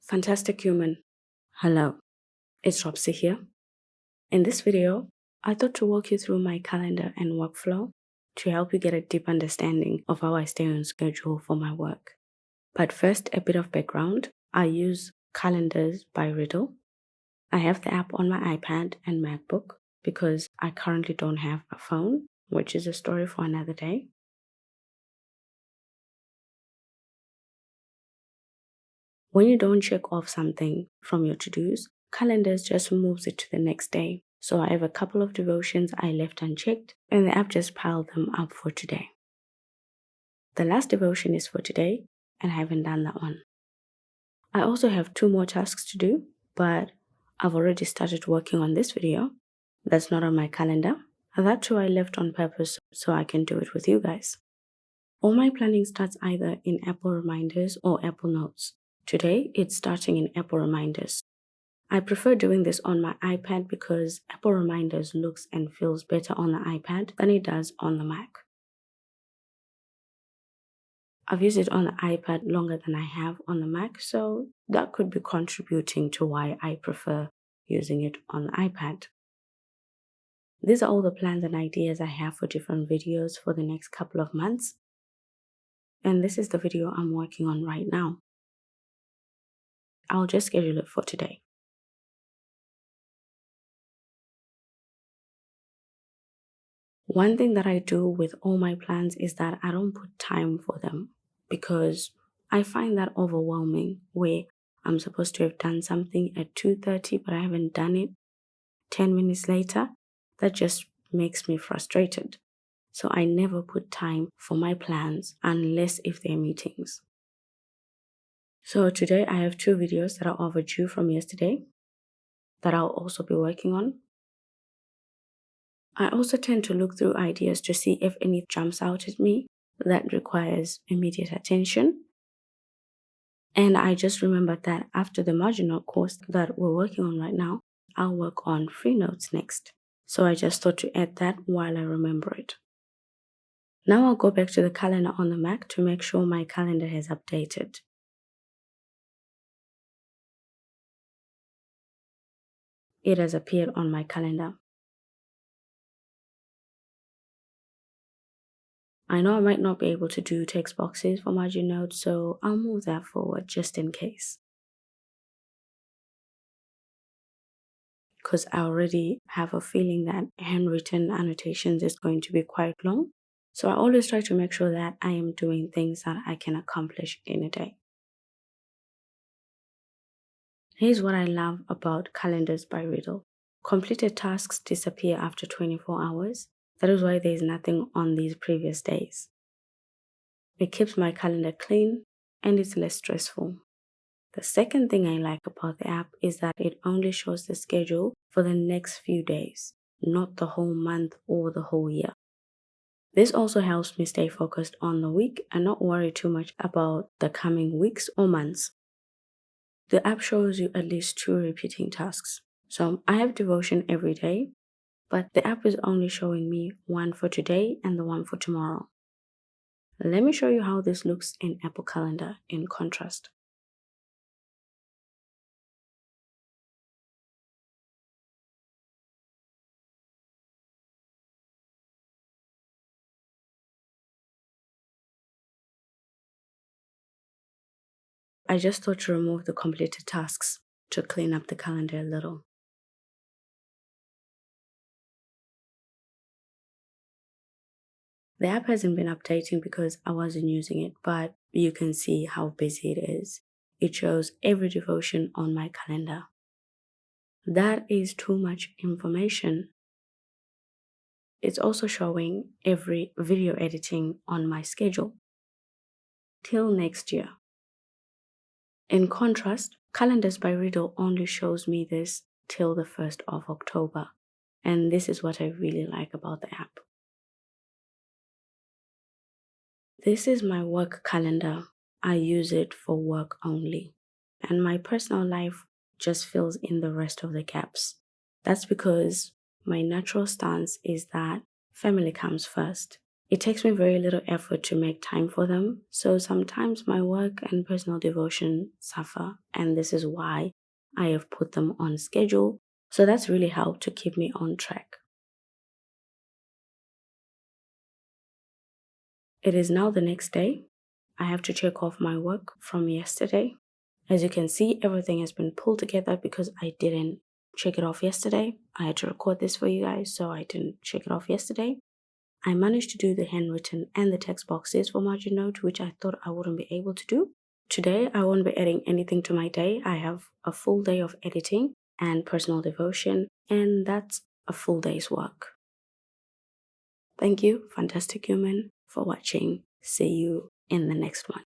Fantastic human. Hello, it's Robsy here. In this video, I thought to walk you through my calendar and workflow to help you get a deep understanding of how I stay on schedule for my work. But first, a bit of background. I use Calendars by Riddle. I have the app on my iPad and MacBook because I currently don't have a phone, which is a story for another day. When you don't check off something from your to-dos, Calendars just moves it to the next day. So I have a couple of devotions I left unchecked, and the app just piled them up for today. The last devotion is for today, and I haven't done that one. I also have 2 more tasks to do, but I've already started working on this video. That's not on my calendar. That too I left on purpose so I can do it with you guys. All my planning starts either in Apple Reminders or Apple Notes. Today, it's starting in Apple Reminders. I prefer doing this on my iPad because Apple Reminders looks and feels better on the iPad than it does on the Mac. I've used it on the iPad longer than I have on the Mac, so that could be contributing to why I prefer using it on the iPad. These are all the plans and ideas I have for different videos for the next couple of months. And this is the video I'm working on right now. I'll just schedule it for today. One thing that I do with all my plans is that I don't put time for them because I find that overwhelming where I'm supposed to have done something at 2:30 but I haven't done it 10 minutes later. That just makes me frustrated. So I never put time for my plans unless if they're meetings. So today I have 2 videos that are overdue from yesterday that I'll also be working on. I also tend to look through ideas to see if any jumps out at me that requires immediate attention. And I just remembered that after the marginal course that we're working on right now, I'll work on free notes next. So I just thought to add that while I remember it. Now I'll go back to the calendar on the Mac to make sure my calendar has updated. It has appeared on my calendar. I know I might not be able to do text boxes for margin notes, so I'll move that forward just in case. Because I already have a feeling that handwritten annotations is going to be quite long. So I always try to make sure that I am doing things that I can accomplish in a day. Here's what I love about Calendars by Riddle. Completed tasks disappear after 24 hours. That is why there is nothing on these previous days. It keeps my calendar clean and it's less stressful. The second thing I like about the app is that it only shows the schedule for the next few days, not the whole month or the whole year. This also helps me stay focused on the week and not worry too much about the coming weeks or months. The app shows you at least 2 repeating tasks. So I have devotion every day, but the app is only showing me one for today and the one for tomorrow. Let me show you how this looks in Apple Calendar in contrast. I just thought to remove the completed tasks to clean up the calendar a little. The app hasn't been updating because I wasn't using it, but you can see how busy it is. It shows every devotion on my calendar. That is too much information. It's also showing every video editing on my schedule till next year. In contrast, Calendars by Riddle only shows me this till the 1st of October. And this is what I really like about the app. This is my work calendar. I use it for work only. And my personal life just fills in the rest of the gaps. That's because my natural stance is that family comes first. It takes me very little effort to make time for them, so sometimes my work and personal devotion suffer, and this is why I have put them on schedule. So that's really helped to keep me on track. It is now the next day. I have to check off my work from yesterday. As you can see, everything has been pulled together because I didn't check it off yesterday. I had to record this for you guys, so I didn't check it off yesterday. I managed to do the handwritten and the text boxes for margin note, which I thought I wouldn't be able to do. Today, I won't be adding anything to my day. I have a full day of editing and personal devotion, and that's a full day's work. Thank you, fantastic human, for watching. See you in the next one.